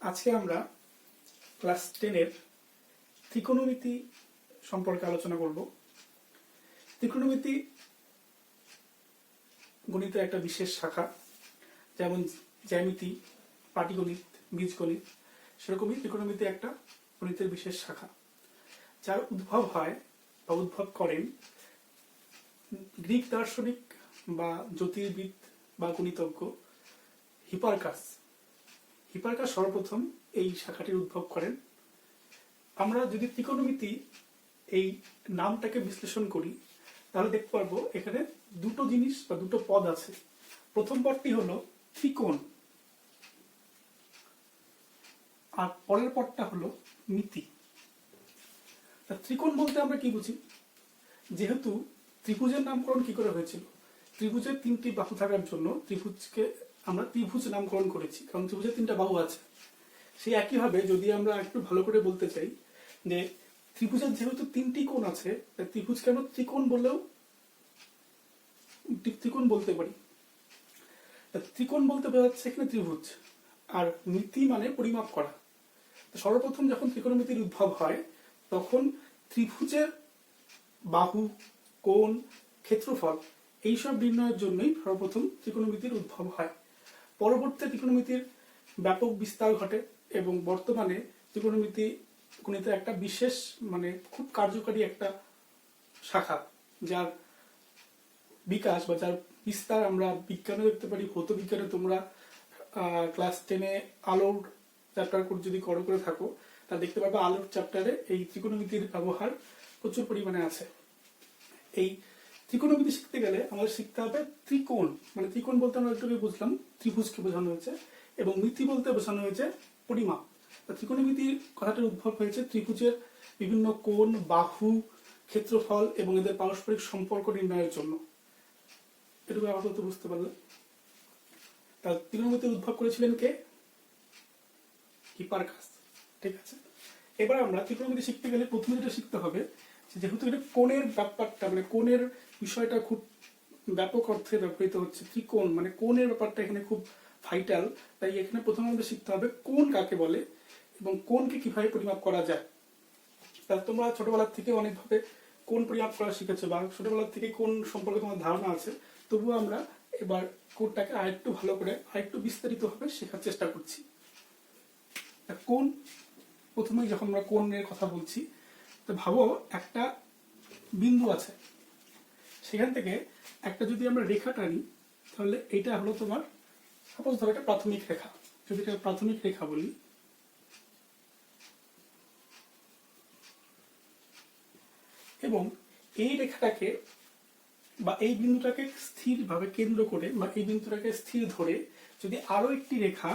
আজকে আমরা ক্লাস 10-এর ত্রিকোণমিতি সম্পর্কে আলোচনা করব। ত্রিকোণমিতি গণিতের একটা বিশেষ শাখা, যেমন জ্যামিতি, পাটিগণিত, বীজগণিত, সেরকমই ত্রিকোণমিতি একটা গণিতের বিশেষ শাখা, যার উদ্ভব হয় বা উদ্ভব করেন গ্রিক দার্শনিক বা জ্যোতির্বিদ বা গণিতজ্ঞ হিপারকাস সর্বপ্রথম এই শাখাটির উদ্ভব করেন। আমরা যদি ত্রিকোণমিতি এই নামটাকে বিশ্লেষণ করি তাহলে দেখতে পারবো এখানে দুটো জিনিস বা দুটো পদ আছে। প্রথম পদটি হলো ত্রিকোণ, আর পরের পদটা হলো মিতি। ত্রিকোণ বলতে আমরা কি বুঝি? যেহেতু ত্রিভুজের নামকরণ কি করে হয়েছিল, ত্রিভুজের তিনটি বাহু থাকার জন্য ত্রিভুজকে আমরা ত্রিভুজ নামকরণ করেছি, কারণ ত্রিভুজের তিনটা বাহু আছে। সেই একইভাবে যদি আমরা একটু ভালো করে বলতে চাই যে ত্রিভুজের যেহেতু তিনটি কোণ আছে, ত্রিভুজকে আমরা ত্রিকোণ বলতে পারি। ত্রিকোণ বলতে বোঝাচ্ছে এখানে ত্রিভুজ, আর মিতি মানে পরিমাপ করা। সর্বপ্রথম যখন ত্রিকোণমিতির উদ্ভব হয় তখন ত্রিভুজের বাহু, কোণ, ক্ষেত্রফল এইসব নির্ণয়ের জন্যই সর্বপ্রথম ত্রিকোণমিতির উদ্ভব হয়। পরবর্তীতে ত্রিকোণমিতির ব্যাপক বিস্তার ঘটে এবং বর্তমানে ত্রিকোণমিতি গণিতের একটা বিশেষ খুব কার্যকারী একটা শাখা, যার বিকাশ বা যার বিস্তার আমরা বিজ্ঞানে দেখতে পারি। ভৌত বিজ্ঞানে তোমরা ক্লাস 10-এ আলোর চ্যাপ্টার যদি করে থাকো তা দেখতে পাবে আলোর চ্যাপ্টারে এই ত্রিকোণমিতির ব্যবহার প্রচুর পরিমাণে আছে। এই ত্রিকোণমিতি শিখতে গেলে আমাদের শিখতে হবে ত্রিকোণ, ত্রিকোণ বলতে আমরা একটু বুঝলাম ত্রিভুজকে বোঝানো হয়েছে, এবং মিতি বলতে বোঝানো হয়েছে পরিমাপ। ত্রিকোণমিতির কথাটার উদ্ভব হয়েছে ত্রিভুজের বিভিন্ন কোণ, বাহু, ক্ষেত্রফল এবং এদের পারস্পরিক সম্পর্ক নির্ণয়ের জন্য। এটুকু আপাতত বুঝতে পারলে। তার ত্রিকোণমিতির উদ্ভব করেছিলেন কে? হিপারকাস। ঠিক আছে, এবার আমরা ত্রিকোণমিতি শিখতে গেলে প্রথমে যেটা শিখতে হবে, যেহেতু এটা কোণের ব্যাপারটা কোণের বিষয়টা খুব ব্যাপক অর্থে ব্যবহৃত হচ্ছে। ত্রিকোণ কোণের ব্যাপারটা এখানে খুব ভাইটাল, তাই এখানে প্রথমে আমাদের শিখতে হবে কোণ কাকে বলে এবং কোণকে কিভাবে পরিমাপ করা যায়। তাহলে তোমরা ছোটবেলার থেকে অনেকভাবে কোণ পরিমাপ করা শিখেছো বা ছোটবেলার থেকে কোণ সম্পর্কে তোমার ধারণা আছে, তবুও আমরা এবার কোণটাকে আরেকটু ভালো করে আরেকটু বিস্তারিতভাবে শেখার চেষ্টা করছি। কোণ, প্রথমে যখন আমরা কোণের কথা বলছি তো ভাবো একটা বিন্দু আছে, সেখান থেকে একটা যদি আমরা রেখা টানি তাহলে এটা হলো তোমার, সাপোজ ধরো একটা প্রাথমিক রেখা। যদি এটা প্রাথমিক রেখা বলি, এবং এই রেখাটাকে বা এই বিন্দুটাকে স্থিরভাবে কেন্দ্র করে বা এই বিন্দুটাকে স্থির ধরে যদি আরো একটি রেখা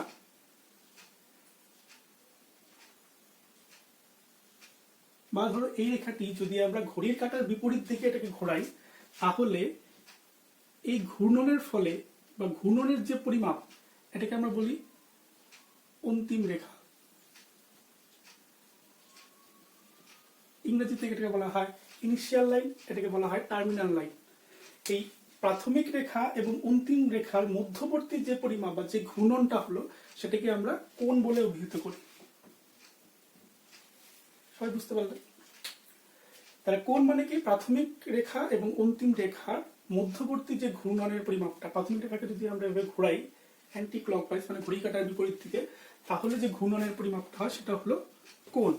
বা ধরো এই রেখাটি যদি আমরা ঘড়ির কাঁটার বিপরীত দিকে এটাকে ঘোরাই, তাহলে এই ঘূর্ণনের ফলে বা ঘূর্ণনের যে পরিমাপ, এটাকে আমরা বলি অন্তিম রেখা। ইংরেজিতে এটাকে বলা হয় ইনিশিয়াল লাইন, এটাকে বলা হয় টার্মিনাল লাইন। এই প্রাথমিক রেখা এবং অন্তিম রেখার মধ্যবর্তী যে পরিমাপ বা যে ঘূর্ণনটা হলো, সেটাকে আমরা কোণ বলে অভিহিত করি। সবাই বুঝতে পারলে? তাহলে কোণ মানে কি? প্রাথমিক রেখা এবং অন্তিম রেখার মধ্যবর্তী যে ঘূর্ণনের পরিমাপটা। প্রাথমিক রেখাকে যদি আমরা এভাবে ঘোরাই অ্যান্টি ক্লকওয়াইজ ঘড়ি কাঁটার বিপরীত দিকে, তাহলে যে ঘূর্ণনের পরিমাপটা হয় সেটা হলো কোণ।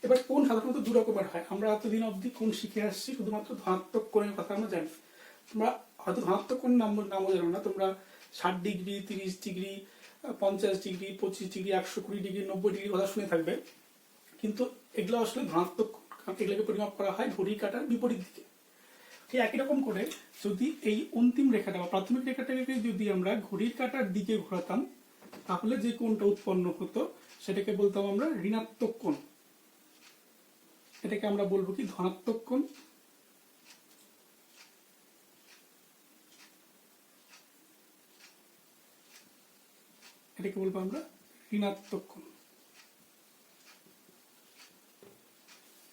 এবার কোণ সাধারণত দু রকমের হয়। আমরা এতদিন অবধি কোণ শিখে আসছি শুধুমাত্র ধনাত্মক কোণের কথা আমরা জানি। তোমরা হয়তো ধনাত্মক কোণ নামও জানো না। তোমরা 60 degree, 30 degree, 50 degree, 25 degree, 120 degree, 90 degree কথা শুনে থাকবে, কিন্তু এগুলো আসলে ধনাত্মক, এগুলোকে পরিমাপ করা হয় ঘড়ির কাঁটার বিপরীত দিকে। ঠিক একই রকম করে যদি এই অন্তিম রেখাটা বা প্রাথমিক রেখাটাকে যদি আমরা ঘড়ির কাঁটার দিকে ঘোরাতাম, তাহলে যে কোণটা উৎপন্ন হতো সেটাকে বলতাম আমরা ঋণাত্মক কোণ। এটাকে আমরা বলবো কি? ধনাত্মক কোণ। এটাকে বলবো আমরা ঋণাত্মক কোণ।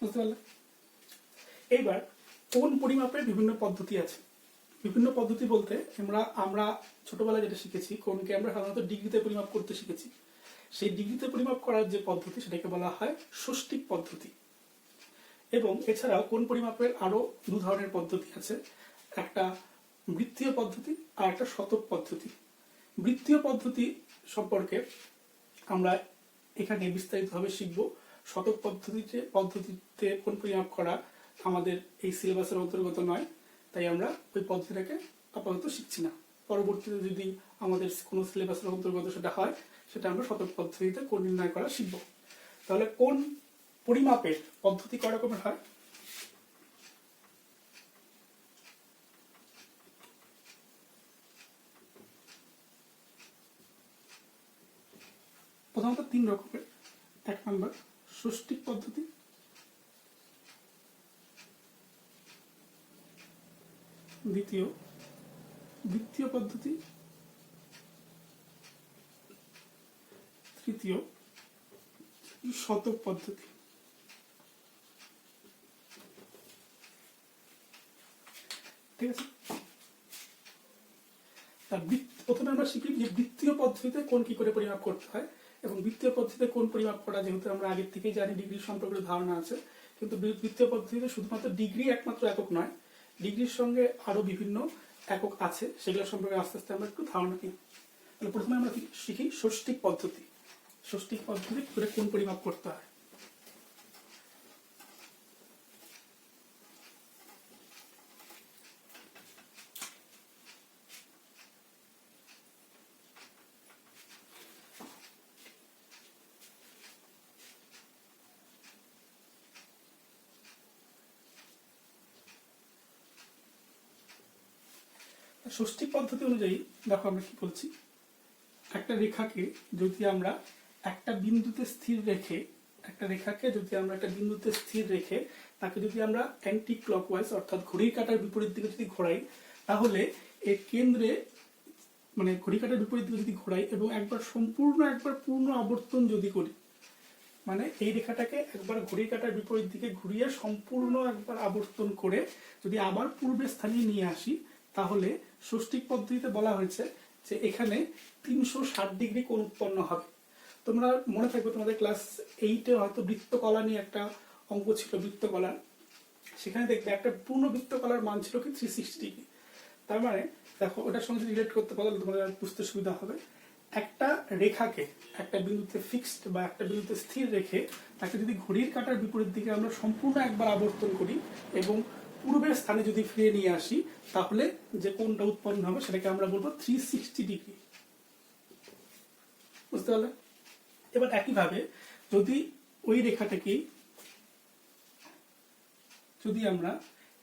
বুঝতে পারলে? এইবার কোণ পরিমাপের বিভিন্ন পদ্ধতি আছে। বিভিন্ন পদ্ধতি বলতে আমরা ছোটবেলায় যেটা শিখেছি, কোণকে আমরা সাধারণত ডিগ্রিতে পরিমাপ করতে শিখেছি। সেই ডিগ্রিতে পরিমাপ করার যে পদ্ধতি সেটাকে বলা হয় ষষ্ঠিক পদ্ধতি। এবং এছাড়াও কোণ পরিমাপের আরো দু ধরনের পদ্ধতি আছে, একটা বৃত্তীয় পদ্ধতি আর একটা শতক পদ্ধতি। বৃত্তীয় পদ্ধতি সম্পর্কে আমরা এখানে বিস্তারিতভাবে শিখব। শতক পদ্ধতিতে কোণ পরিমাপ করা আমাদের এই সিলেবাসের অন্তর্গত নয়, তাই আমরা ওই পদ্ধতিটাকে আপাতত শিখছি না। পরবর্তীতে যদি আমাদের কোনো সিলেবাসের অন্তর্গত সেটা হয়, সেটা আমরা শতক পদ্ধতিতে কোণ নির্ণয় করা শিখব। তাহলে কোণ পরিমাপের পদ্ধতি কয় রকমের হয়? প্রথমত 3 রকমের। 1 নম্বর ষষ্ঠিক পদ্ধতি, দ্বিতীয় বৃত্তীয় পদ্ধতি, তৃতীয় শতক পদ্ধতি। ঠিক আছে, প্রথমে আমরা শিখি যে বৃত্তীয় পদ্ধতিতে কোণ কি করে পরিমাপ করতে হয়। এবং বৃত্তীয় পদ্ধতিতে কোণ পরিমাপ করা যেহেতু আমরা আগের থেকেই জানি, ডিগ্রি সম্পর্কে ধারণা আছে, কিন্তু বৃত্তীয় পদ্ধতিতে শুধুমাত্র ডিগ্রি একমাত্র একক নয়, ডিগ্রির সঙ্গে আরো বিভিন্ন একক আছে, সেগুলো সম্পর্কে আস্তে আস্তে আমরা একটু ধারণা নিই। তাহলে প্রথমে আমরা শিখি ষষ্ঠিক পদ্ধতি। ষষ্ঠিক পদ্ধতি কি করে কোণ পরিমাপ করতে হয়। ষষ্ঠিক পদ্ধতি অনুযায়ী দেখো আমরা কি বলছি, একটা রেখাকে যদি আমরা একটা বিন্দুতে স্থির রেখে তাকে যদি আমরা অ্যান্টি ক্লকওয়াইজ অর্থাৎ ঘড়ির কাঁটার বিপরীত দিকে যদি ঘোরাই, তাহলে এর কেন্দ্রে মানে ঘড়ির কাঁটার বিপরীত দিকে যদি ঘোরাই এবং একবার পূর্ণ আবর্তন যদি করি, মানে এই রেখাটাকে একবার ঘড়ির কাঁটার বিপরীত দিকে ঘুরিয়ে সম্পূর্ণ একবার আবর্তন করে যদি আবার পূর্বের স্থানে নিয়ে আসি, তাহলে ষষ্ঠিক পদ্ধতিতে বলা হয়েছে যে এখানে 360 ডিগ্রি কোণ উৎপন্ন হবে। তোমরা মনে থাকবে তোমাদের ক্লাস 8-এ হয়তো বৃত্তকলা নিয়ে একটা অঙ্ক ছিল, বৃত্তকলার। সেখানে দেখবে একটা পূর্ণ বৃত্তকলার মান ছিল কি 360 ডিগ্রি। তার মানে দেখো ওটার সঙ্গে যদি রিলেট করতে পারো তোমাদের বুঝতে সুবিধা হবে। একটা রেখাকে একটা বিন্দুতে ফিক্সড বা একটা বিন্দুতে স্থির রেখে তাকে যদি ঘড়ির কাঁটার বিপরীত দিকে আমরা সম্পূর্ণ একবার আবর্তন করি এবং পূর্বের স্থানে যদি ফিরে নিয়ে আসি, তাহলে যে কোণটা উৎপন্ন হবে সেটাকে আমরা বলবো 360 ডিগ্রি। বুঝতে পারলে? এবার একইভাবে যদি ওই রেখাটাকে যদি আমরা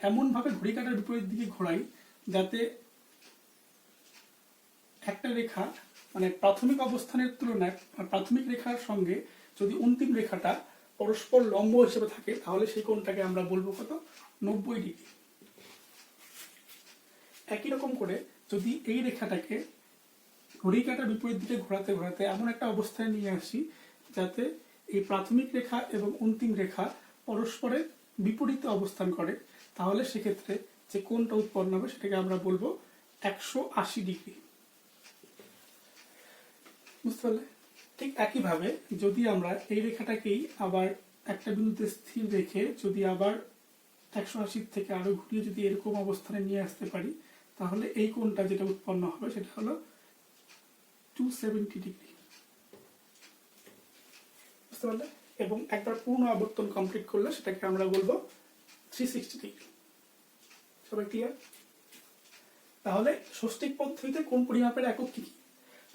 এমন ভাবে ঘড়ি কাঁটার বিপরীত দিকে ঘোরাই যাতে একটা রেখা মানে প্রাথমিক অবস্থানের তুলনায় প্রাথমিক রেখার সঙ্গে যদি অন্তিম রেখাটা পরস্পর লম্ব হিসেবে থাকে, তাহলে সেই কোণটাকে আমরা বলবো কত? 90 ডিগ্রি। একই রকম করে যদি এই রেখাটাকে ঘড়ি কাঁটার বিপরীত দিকে ঘোরাতে ঘোরাতে এমন একটা অবস্থায় নিয়ে আসি যাতে এই প্রাথমিক রেখা এবং অন্তিম রেখা পরস্পরের বিপরীতে অবস্থান করে, তাহলে সেক্ষেত্রে যে কোণটা উৎপন্ন হবে সেটাকে আমরা বলবো 180 ডিগ্রি। বুঝতে পারলে? ঠিক একইভাবে যদি আমরা এই রেখাটাকেই আবার একটা বিন্দুতে স্থির রেখে যদি আবার 180 থেকে আরো ঘুরিয়ে যদি এরকম অবস্থানে নিয়ে আসতে পারি, তাহলে এই কোণটা যেটা উৎপন্ন হবে সেটা হলো 270 ডিগ্রি। বুঝতে পারলে? এবং একবার পূর্ণ আবর্তন কমপ্লিট করলে সেটাকে আমরা বলবো 360 ডিগ্রি। সবাই ক্লিয়ার? তাহলে ষষ্ঠিক পদ্ধতিতে কোণ পরিমাপের একক কি?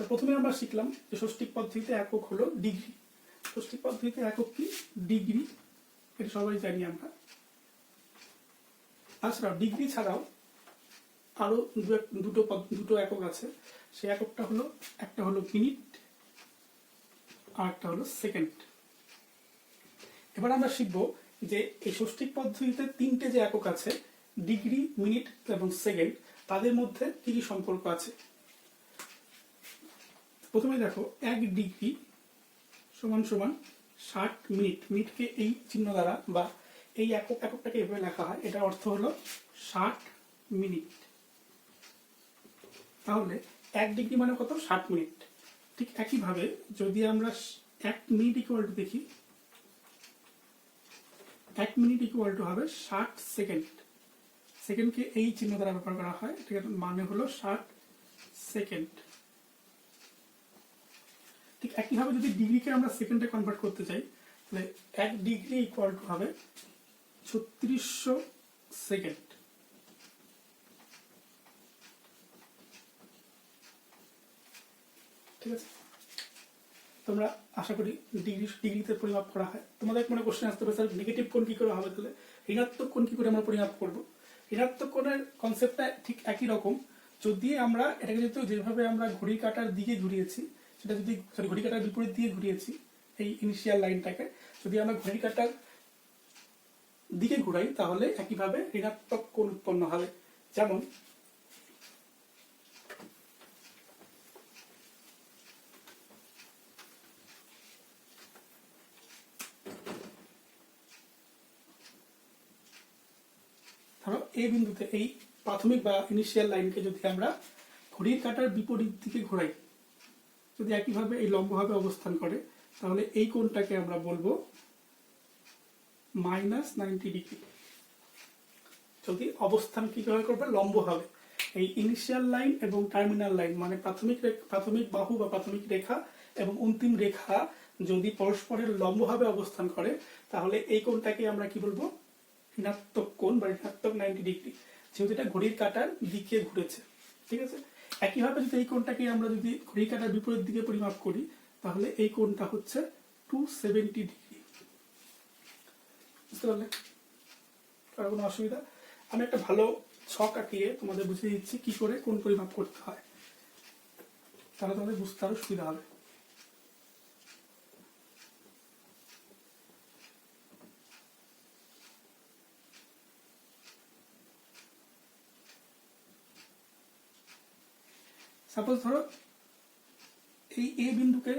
প্রথমে আমরা শিখলাম যে ষষ্ঠিক পদ্ধতিতে একক হলো ডিগ্রি। ষষ্ঠিক পদ্ধতিতে একক কি? ডিগ্রি। এটা সবাই জানি আমরা। তাছাড়াও ডিগ্রি ছাড়াও আরো দুটো একক আছে। সেই এককটা হলো, একটা হলো মিনিট আর একটা হলো সেকেন্ড। এবার আমরা শিখবো যে এই ষষ্ঠিক পদ্ধতিতে 3টে যে একক আছে, ডিগ্রি, মিনিট এবং সেকেন্ড, তাদের মধ্যে কি কি সম্পর্ক আছে। প্রথমে দেখো 1 ডিগ্রি সমান সমান 60 মিনিট। মিনিটকে এই চিহ্ন দ্বারা বা এই এককটাকে এভাবে লেখা হয়, এটার অর্থ হলো 60 মিনিট। তাহলে 1 ডিগ্রি মানে কত? 60 মিনিট। ঠিক একইভাবে যদি আমরা 1 মিনিট ইকুয়াল টু দেখি, 1 মিনিট ইকুয়াল টু হবে 60 সেকেন্ড। সেকেন্ডকে এই চিহ্ন দ্বারা ব্যবহার করা হয়, ঠিক আছে, মানে হলো 60 সেকেন্ড। ঠিক একইভাবে যদি ডিগ্রিকে আমরা সেকেন্ডে কনভার্ট করতে চাই, তাহলে 1 ডিগ্রি ইকুয়াল টু হবে 3600 সেকেন্ড। ঠিক আছে, তোমরা আশা করি ডিগ্রিতে পরিমাপ করা হয়। তোমাদের মনে কোশ্চেন আসতে পারে, স্যার নেগেটিভ কোণ কি করে হবে, তাহলে ঋণাত্মক কোণ কি করে আমরা পরিমাপ করব? ঋণাত্মক কোণের কনসেপ্টটা ঠিক একই রকম। যদি আমরা এটাকে যেভাবে আমরা ঘড়ির কাঁটার দিকে ঘুরিয়েছি, সেটা যদি ঘড়ি কাঁটার বিপরীত দিয়ে ঘুরিয়েছি এই ইনিশিয়াল লাইনটাকে, যদি আমরা ঘড়ি কাঁটার দিকে ঘুরাই তাহলে একইভাবে ঋণাত্মক কোণ উৎপন্ন হবে। যেমন ধরো এই বিন্দুতে এই প্রাথমিক বা ইনিশিয়াল লাইনকে যদি আমরা ঘড়ির কাঁটার বিপরীত দিকে ঘোরাই, যদি একইভাবে এই লম্বভাবে অবস্থান করে, তাহলে এই কোণটাকে আমরা বলবো -90 ডিগ্রি। যদি অবস্থান কিভাবে করবে, লম্ব হবে। এই ইনিশিয়াল লাইন এবং টার্মিনাল লাইন মানে প্রাথমিক বাহু বা প্রাথমিক রেখা এবং অন্তিম রেখা যদি পরস্পরের লম্বভাবে অবস্থান করে, তাহলে এই কোণটাকে আমরা কি বলবো, ঋণাত্মক কোণ বা ঋণাত্মক 90 ডিগ্রি, যেহেতু এটা ঘড়ির কাঁটার দিকে ঘুরেছে। ঠিক আছে, একইভাবে যদি এই কোণটাকে আমরা যদি ঘড়ির কাঁটার বিপরীত দিকে পরিমাপ করি, তাহলে এই কোণটা হচ্ছে 270 ডিগ্রি। বুঝতে পারলে? কারো কোনো অসুবিধা? আমি একটা ভালো ছক আঁকিয়ে তোমাদের বুঝিয়ে দিচ্ছি কি করে কোণ পরিমাপ করতে হয়, তাহলে তোমাদের বুঝতে আরো সুবিধা হবে। সাপোজ ধরো এই এ বিন্দুকে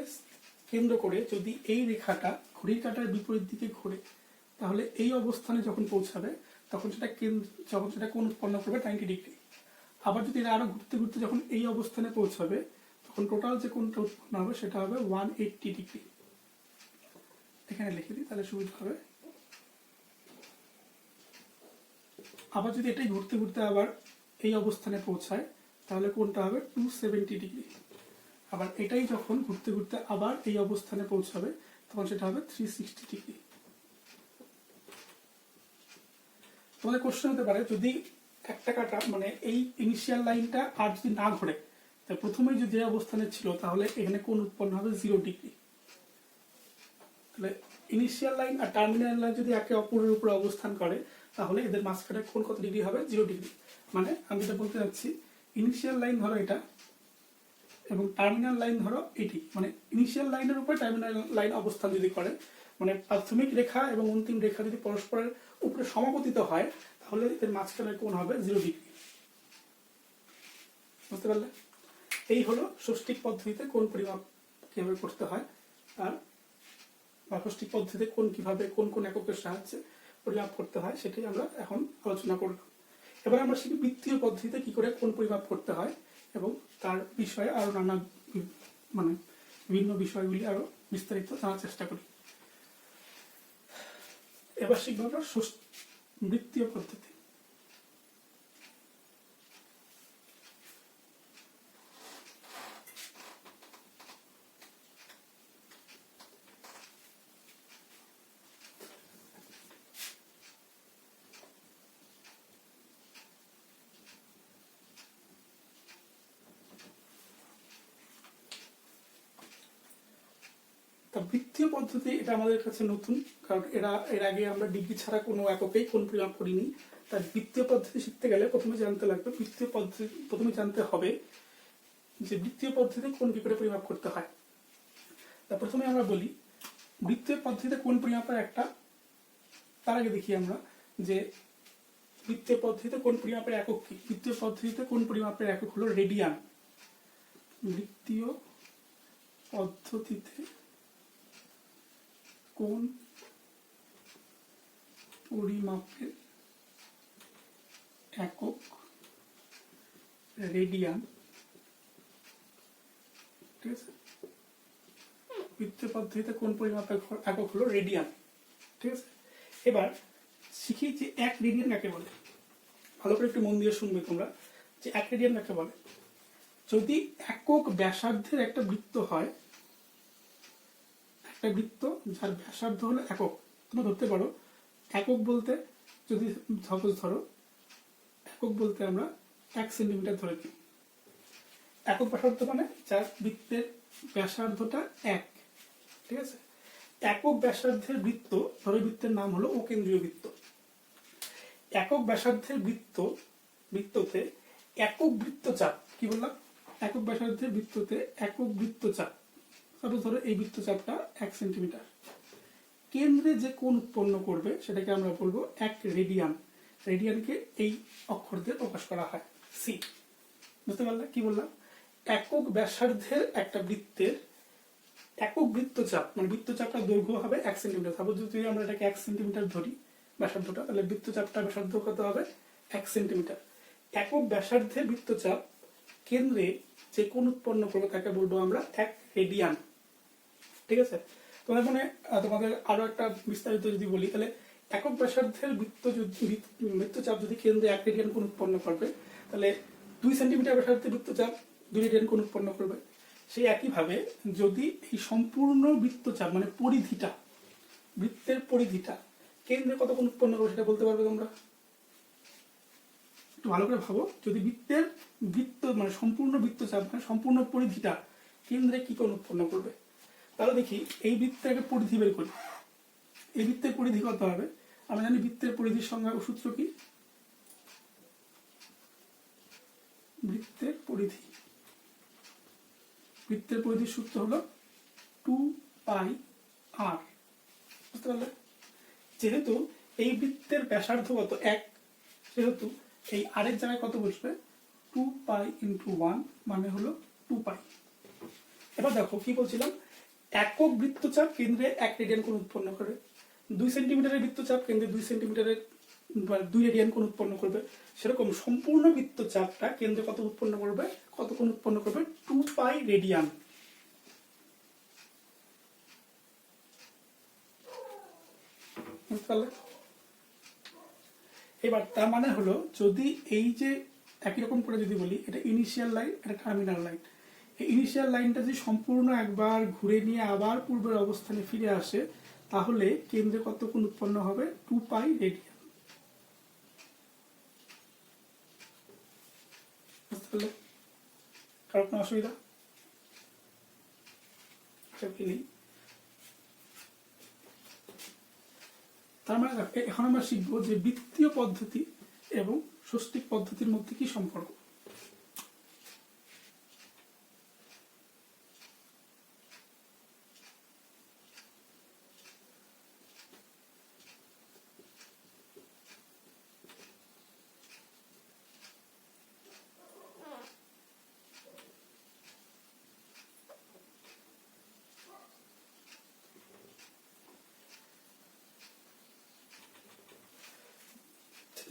কেন্দ্র করে যদি এই রেখাটা ঘড়ির কাঁটার বিপরীত দিকে ঘোরে, তাহলে এই অবস্থানে যখন পৌঁছাবে তখন সেটা কোণ উৎপন্ন করবে 90 ডিগ্রি। আবার যদি এটা আরো ঘুরতে ঘুরতে যখন এই অবস্থানে পৌঁছাবে, তখন টোটাল যে কোণটা উৎপন্ন হবে সেটা হবে 180 ডিগ্রি। এখানে লিখে দিই তাহলে সুবিধা হবে। আবার যদি এটাই ঘুরতে ঘুরতে আবার এই অবস্থানে পৌঁছায়, তাহলে কোণটা হবে 270 ডিগ্রি। আবার এটাই যখন ঘুরতে ঘুরতে আবার এই অবস্থানে পৌঁছাবে, তখন সেটা হবে 360 ডিগ্রি। তোমাদের কোশ্চেন হতে পারে, যদি একটা কাঁটা মানে এই ইনিশিয়াল লাইনটা আর যদি না ঘোরে, তাই প্রথমে যে অবস্থানে ছিল, তাহলে এখানে কোণ উৎপন্ন হবে 0 ডিগ্রি। তাহলে ইনিশিয়াল লাইন আর টার্মিনাল লাইন যদি একে অপরের উপরে অবস্থান করে, তাহলে এদের মাঝখানে কোণ কত ডিগ্রি হবে, 0 ডিগ্রি। মানে আমি যেটা বলতে চাচ্ছি, ইনিশিয়াল লাইন ধরো এটা এবং টার্মিনাল লাইন ধরো এটি, মানে ইনিশিয়াল লাইনের উপরে টার্মিনাল লাইন অবস্থান যদি করে, মানে প্রাথমিক রেখা এবং অন্তিম রেখা যদি পরস্পরের উপরে সমাপতিত হয়, তাহলে এর মাঝখানে কোণ হবে 0 ডিগ্রি। বুঝতে পারলে? এই হলো ষষ্ঠিক পদ্ধতিতে কোণ পরিমাপ কিভাবে করতে হয়, আর ষষ্ঠিক পদ্ধতিতে কোণ কিভাবে কোন কোন এককের সাহায্যে পরিমাপ করতে হয় সেটাই আমরা এখন আলোচনা করলাম। এবার আমরা শিখি বৃত্তীয় পদ্ধতিতে কি করে কোণ পরিমাপ করতে হয় এবং তার বিষয়ে আরো নানা মানে বিভিন্ন বিষয়গুলি আরো বিস্তারিত জানার চেষ্টা করি। এবার শিখবো আমরা বৃত্তীয় পদ্ধতি। তা বৃত্তীয় পদ্ধতি এটা আমাদের কাছে নতুন, কারণ এর আগে আমরা ডিগ্রি ছাড়া কোনো এককেই কোণ পরিমাপ করিনি। তার বৃত্তীয় পদ্ধতি শিখতে গেলে প্রথমে জানতে লাগবে প্রথমে জানতে হবে যে বৃত্তীয় পদ্ধতিতে কোণ কি করে পরিমাপ করতে হয়। তা প্রথমে আমরা বলি বৃত্তীয় পদ্ধতিতে কোণ পরিমাপের একটা, তার আগে দেখি আমরা যে বৃত্তীয় পদ্ধতিতে কোণ পরিমাপের একক কি। বৃত্তীয় পদ্ধতিতে কোণ পরিমাপের একক হলো রেডিয়ান। বৃত্তীয় পদ্ধতিতে কোণ পরিমাপের একক রেডিয়ান। ঠিক আছে, বৃত্তীয় পদ্ধতিতে কোন পরিমাপ একক হলো রেডিয়ান। ঠিক আছে, এবার শিখি যে এক রেডিয়ান কাকে বলে। ভালো করে একটু মন দিয়ে শুনবে তোমরা যে এক রেডিয়ান কাকে বলে। যদি একক ব্যাসার্ধের একটা বৃত্ত হয়, একটা বৃত্ত যার ব্যাসার্ধ হলো একক, তোমরা ধরতে পারো একক বলতে, যদি সাপোজ ধরো একক বলতে আমরা 1 সেন্টিমিটার ধরে নিই। একক ব্যাসার্ধ মানে যার বৃত্তের ব্যাসার্ধটা 1। ঠিক আছে, একক ব্যাসার্ধের বৃত্ত, ধরো বৃত্তের নাম হলো অকেন্দ্রীয় বৃত্ত। একক ব্যাসার্ধের বৃত্ততে একক বৃত্তচাপ, কি বললাম, একক ব্যাসার্ধের বৃত্ততে একক বৃত্তচাপ, সাপোজ ধরো এই বৃত্তচাপটা 1 সেন্টিমিটার, কেন্দ্রে যে কোণ উৎপন্ন করবে সেটাকে আমরা বলবো 1 রেডিয়ান। রেডিয়ানকে এই অক্ষর দিয়ে প্রকাশ করা হয় সি। বুঝতে পারলে কি বললাম? একক ব্যাসার্ধের একটা বৃত্তের একক বৃত্তচাপ, মানে বৃত্তচাপটা দৈর্ঘ্য হবে 1 সেন্টিমিটার। সাপোজ যদি আমরা এটাকে 1 সেন্টিমিটার ধরি ব্যাসার্ধটা, তাহলে বৃত্তচাপটা ব্যাসার্ধ কত হবে? 1 সেন্টিমিটার। একক ব্যাসার্ধের বৃত্তচাপ কেন্দ্রে যে কোণ উৎপন্ন করবে তাকে বলবো আমরা 1 রেডিয়ান। ঠিক আছে, তোমাদের মনে তোমাদের আরো একটা বিস্তারিত যদি বলি, তাহলে একক ব্যাসার্ধের বৃত্তচাপ যদি কেন্দ্রে 1 রেডিয়ান কোণ উৎপন্ন করবে, তাহলে 2 সেন্টিমিটার ব্যাসার্ধের বৃত্তচাপ 2 রেডিয়ান কোণ উৎপন্ন করবে। সেই একইভাবে যদি এই সম্পূর্ণ বৃত্তচাপ মানে পরিধিটা, বৃত্তের পরিধিটা কেন্দ্রে কত কোণ উৎপন্ন করবে সেটা বলতে পারবে তোমরা? একটু ভালো করে ভাবো, যদি বৃত্ত মানে সম্পূর্ণ বৃত্তচাপ মানে সম্পূর্ণ পরিধিটা কেন্দ্রে কি কোণ উৎপন্ন করবে। তাহলে দেখি এই বৃত্তের একটা পরিধি বের করি। এই বৃত্তের পরিধি কত হবে? আমরা জানি বৃত্তের পরিধির সংজ্ঞা ও সূত্র কি? বৃত্তের পরিধির সূত্র হলো 2πr। বুঝতে পারলে? যেহেতু এই বৃত্তের ব্যাসার্ধ কত 1, সেহেতু এই r এর জায়গায় কত বসবে? 2π × 1 মানে হলো 2π। এবার দেখো কি বলছিলাম, একক বৃত্তচাপ কেন্দ্রে 1 রেডিয়ান কোণ উৎপন্ন করে। 2 সেন্টিমিটারের বৃত্তচাপ কেন্দ্রে 2 সেন্টিমিটারের 2 রেডিয়ান কোণ উৎপন্ন করবে। সেরকম সম্পূর্ণ বৃত্তচাপটা কেন্দ্রে কত উৎপন্ন করবে? কত কোণ উৎপন্ন করবে? 2π রেডিয়ান। বুঝতে পারলে? এবার তার মানে হলো, যদি এই যে একই রকম করে যদি বলি, এটা ইনিশিয়াল লাইন, এটা টার্মিনাল লাইন। এই ইনিশিয়াল লাইনটা যদি সম্পূর্ণ একবার ঘুরে নিয়ে আবার পূর্বের অবস্থানে ফিরে আসে, তাহলে কেন্দ্রে কত কোণ উৎপন্ন হবে? 2π রেডিয়ান। বুঝতে পারলে? কারো কোনো অসুবিধা? তার মানে এখন আমরা শিখবো যে বৃত্তীয় পদ্ধতি এবং ষষ্ঠিক পদ্ধতির মধ্যে কি সম্পর্ক।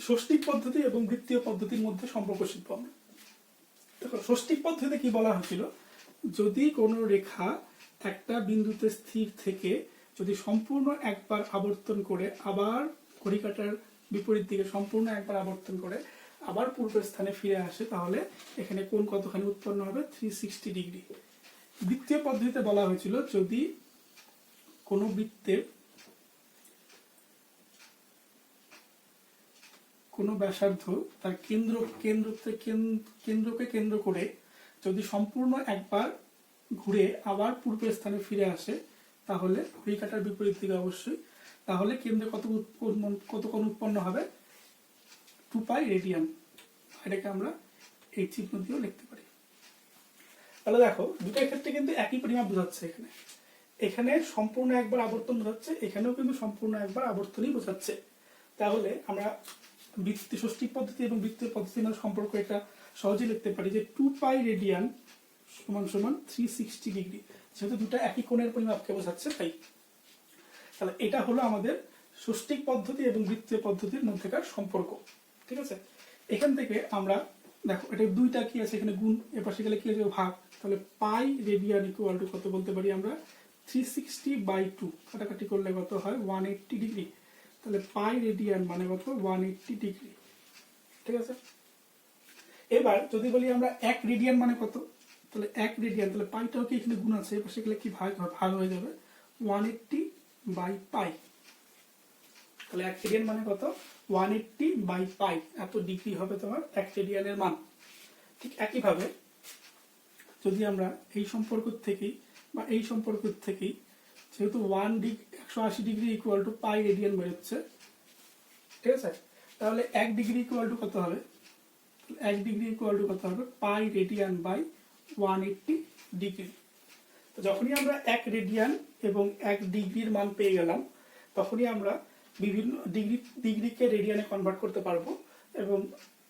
ষষ্ঠিক পদ্ধতি এবং বৃত্তীয় পদ্ধতির মধ্যে সম্পর্ক শিখবো আমরা। দেখো, ষষ্ঠিক পদ্ধতিতে কি বলা হয়েছিল, যদি কোনো রেখা একটা বিন্দুতে স্থির থেকে যদি সম্পূর্ণ একবার আবর্তন করে আবার ঘড়ি কাঁটার বিপরীত দিকে সম্পূর্ণ একবার আবর্তন করে আবার পূর্বের স্থানে ফিরে আসে, তাহলে এখানে কোণ কতখানি উৎপন্ন হবে? 360 ডিগ্রি। বৃত্তীয় পদ্ধতিতে বলা হয়েছিল, যদি কোনো বৃত্তের কোনো ব্যাসার্ধ তার কেন্দ্রকে কেন্দ্র করে যদি সম্পূর্ণ একবার ঘুরে আবার পূর্বের স্থানে ফিরে আসে, তাহলে ঘড়ি কাঁটার বিপরীত দিকে অবশ্যই, তাহলে কেন্দ্রে কত কোণ উৎপন্ন হবে? 2π রেডিয়ান। এটাকে আমরা এই চিহ্ন দিয়েও লিখতে পারি। তাহলে দেখো, দুটোর ক্ষেত্রে কিন্তু একই পরিমাপ বোঝাচ্ছে। এখানে সম্পূর্ণ একবার আবর্তন বোঝাচ্ছে, এখানেও কিন্তু সম্পূর্ণ একবার আবর্তনই বোঝাচ্ছে। তাহলে আমরা ষষ্ঠিক পদ্ধতি এবং বৃত্তীয় পদ্ধতির মধ্যে সম্পর্ক এটা সহজে লিখতে পারি যে 2π রেডিয়ান সমান 360 ডিগ্রি। যেহেতু দুটো একই কোণের পরিমাপকে বোঝাচ্ছে, তাই। তাহলে এটা হলো আমাদের ষষ্ঠিক পদ্ধতি এবং বৃত্তীয় পদ্ধতির মধ্যেকার সম্পর্ক। ঠিক আছে, এখান থেকে আমরা দেখো, এটা দুইটা কি আছে, এখানে গুণ, এপাশে গেলে কি আছে? ভাগ। তাহলে পাই রেডিয়ান ইকুয়াল টু কত বলতে পারি আমরা? 360/2 কাটাকাটি করলে কত হয় 180 ডিগ্রি। তাহলে পাই রেডিয়ান মানে কত 180 ডিগ্রি। ঠিক আছে, এবার যদি বলি আমরা 1 রেডিয়ান মানে কত, তাহলে 1 রেডিয়ান, তাহলে পাইটাও কি এখানে গুণ আছে, এপাশে গেলে কি ভাগ হয়ে যাবে 180/পাই। তাহলে 1 রেডিয়ান মানে কত 180/পাই, এত ডিগ্রি হবে তোমার 1 রেডিয়ানের মান। ঠিক একইভাবে যদি আমরা এই সম্পর্ক থেকেই বা এই সম্পর্ক থেকেই, যেহেতু 180 degree equal to pi radian বেরোচ্ছে, ঠিক আছে, তাহলে 1 ডিগ্রি ইকুয়াল টু কত হবে, 1 ডিগ্রি ইকুয়াল টু কত হবে পাই রেডিয়ান বাই 180 ডিগ্রি। তো যখনই আমরা 1 রেডিয়ান এবং 1 ডিগ্রির মান পেয়ে গেলাম, তখনই আমরা বিভিন্ন ডিগ্রিকে রেডিয়ানে কনভার্ট করতে পারবো এবং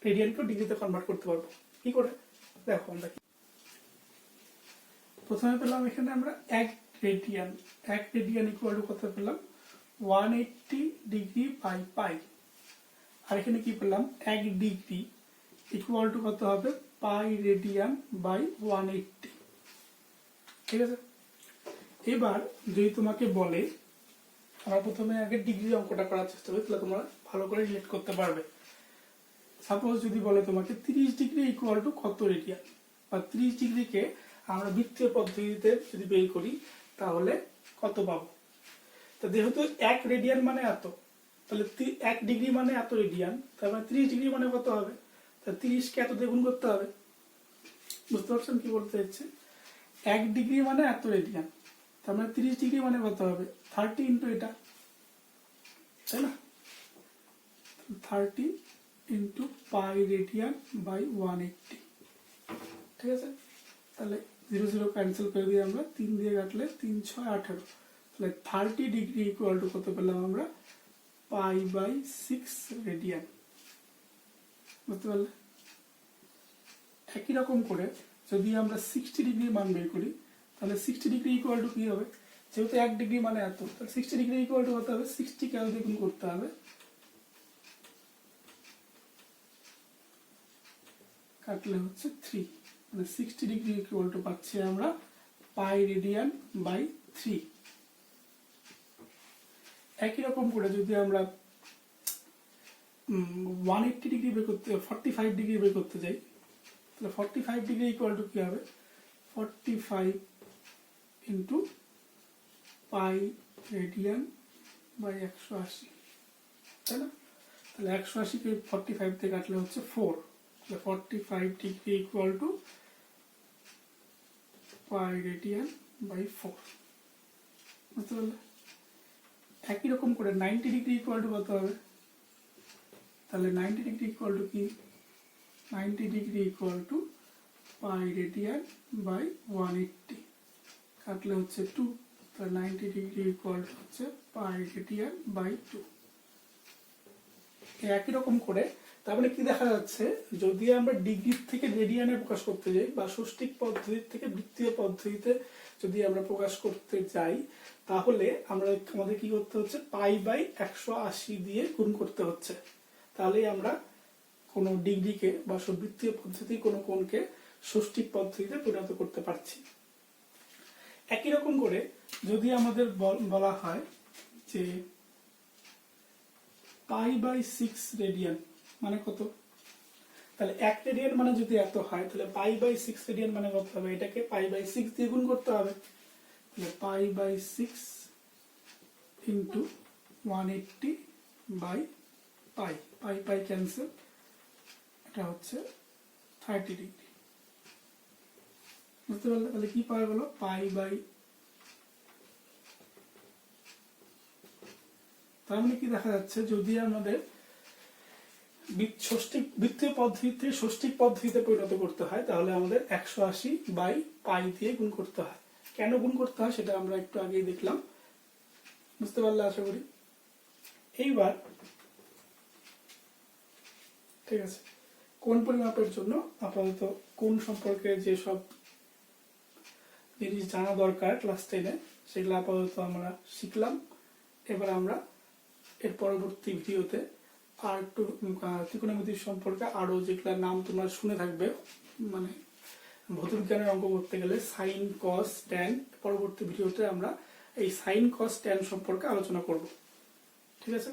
রেডিয়ানকেও ডিগ্রিতে কনভার্ট করতে পারবো। কি করে দেখো, আমরা প্রথমে পেলাম এখানে আমরা 1 রেডিয়ান ইকুয়াল টু কত পেলাম 180 ডিগ্রি বাই পাই। আর এখানে কি পেলাম 1 ডিগ্রি ইকুয়াল টু কত হবে পাই রেডিয়ান বাই 180। ঠিক আছে, এবার যদি তোমাকে বলে, আমরা প্রথমে আগে ডিগ্রি অঙ্কটা করার চেষ্টা করি, তাহলে তোমরা ভালো করে রিলেট করতে পারবে। সাপোজ যদি বলে তোমাকে 30 ডিগ্রি ইকুয়াল টু কত রেডিয়ান, বা 30 ডিগ্রিকে আমরা বৃত্তীয় পদ্ধতিতে যদি বের করি তাহলে কত পাবো। তো যেহেতু 1 রেডিয়ান মানে এত, তাহলে 1 ডিগ্রি মানে এত রেডিয়ান, তার মানে 30 ডিগ্রি মানে কত হবে, তাহলে 30কে এত দিয়ে গুণ করতে হবে। বুঝতে পারছেন কি বলতে চাইছে, 1 ডিগ্রি মানে এত রেডিয়ান, তার মানে 30 ডিগ্রি মানে কত হবে 30 ইন্টু এটা, তাই না, 30 ইন্টু পাই রেডিয়ান বাই 180। ঠিক আছে, তাহলে 0 0 ক্যান্সেল করে দিয়ে আমরা 3 দিয়ে কাটলে 3 6 18, তাহলে 30 ডিগ্রি ইকুয়াল টু কত পেলাম আমরা পাই বাই 6 রেডিয়ান। বুঝতে পারলে, একই রকম করে যদি আমরা 60 ডিগ্রির মান বের করি, তাহলে 60 ডিগ্রি ইকুয়াল টু কি হবে, যেহেতু 1 ডিগ্রি মানে এত, তাহলে 60 ডিগ্রি ইকুয়াল টু কত হবে 60 কে আরো দ্বিগুণ করতে হবে, কাটলে হচ্ছে 3, মানে 60 ডিগ্রি ইকুয়াল টু পাচ্ছি আমরা পাই রেডিয়ান বাই 3। একই রকম করে যদি আমরা 180 ডিগ্রি বের করতে 45 ডিগ্রি বের করতে যাই, তাহলে 45 ডিগ্রি ইকুয়াল টু কি হবে 45 ইন্টু পাই রেডিয়ান বাই 180, তাই না, তাহলে 180কে 45 থেকে কাটলে হচ্ছে 4, তাহলে 45 degree equal to pi radian by 4। বুঝতে পারলে, একই রকম করে 90 ডিগ্রি ইকুয়াল টু কত হবে, তাহলে 90 ডিগ্রি ইকুয়াল টু কি 90 degree equal to pi radian by 180, কাটলে হচ্ছে 2, তাহলে 90 ডিগ্রি ইকুয়াল টু হচ্ছে পাই রেডিয়ান বাই 2। একই রকম করে তার মানে কি দেখা যাচ্ছে, যদি আমরা ডিগ্রি থেকে রেডিয়ানে প্রকাশ করতে যাই বা ষষ্ঠিক পদ্ধতি থেকে বৃত্তীয় পদ্ধতিতে যদি আমরা প্রকাশ করতে যাই, তাহলে আমাদের কি করতে হচ্ছে পাই বাই 180 দিয়ে গুণ করতে হচ্ছে, তাহলেই আমরা কোনো ডিগ্রিকে বা বৃত্তীয় পদ্ধতি কোনো কোণকে ষষ্ঠিক পদ্ধতিতে পরিণত করতে পারছি। একই রকম করে যদি আমাদের বলা হয় যে পাই বাই 6 রেডিয়ান মানে কত, তাহলে 1 রেডিয়ান মানে যদি এত হয়, তাহলে পাই বাই 6 রেডিয়ান মানে কত হবে, এটাকে পাই বাই 6 দিয়ে গুণ করতে হবে, তাহলে pi by 6 into 180 by pi, pi pi cancel, এটা হচ্ছে 30 ডিগ্রি। বুঝতে পারলে, তাহলে কি পাওয়া গেল পাই বাই, তার মানে কি দেখা যাচ্ছে, যদি আমাদের বৃত্তীয় পদ্ধতিতে ষষ্ঠিক পদ্ধতিতে পরিণত করতে হয়, তাহলে আমাদের 180 বাই পাই দিয়ে গুণ করতে হয়। কেন গুণ করতে হয় সেটা আমরা একটু আগেই দেখলাম। বুঝতে পারলে আশা করি। এইবার ঠিক আছে, কোণ পরিমাপের জন্য আপাতত কোণ সম্পর্কে যেসব জিনিস জানা দরকার ক্লাস 10-এ, সেগুলো আপাতত আমরা শিখলাম। এবার আমরা এর পরবর্তী ভিডিওতে আর একটু ত্রিকোণমিতি সম্পর্কে আরো যেগুলোর নাম তোমরা শুনে থাকবে, মানে ভৌতবিজ্ঞানের অঙ্ক করতে গেলে সাইন কস ট্যান, পরবর্তী ভিডিওতে আমরা এই সাইন কস ট্যান সম্পর্কে আলোচনা করব। ঠিক আছে।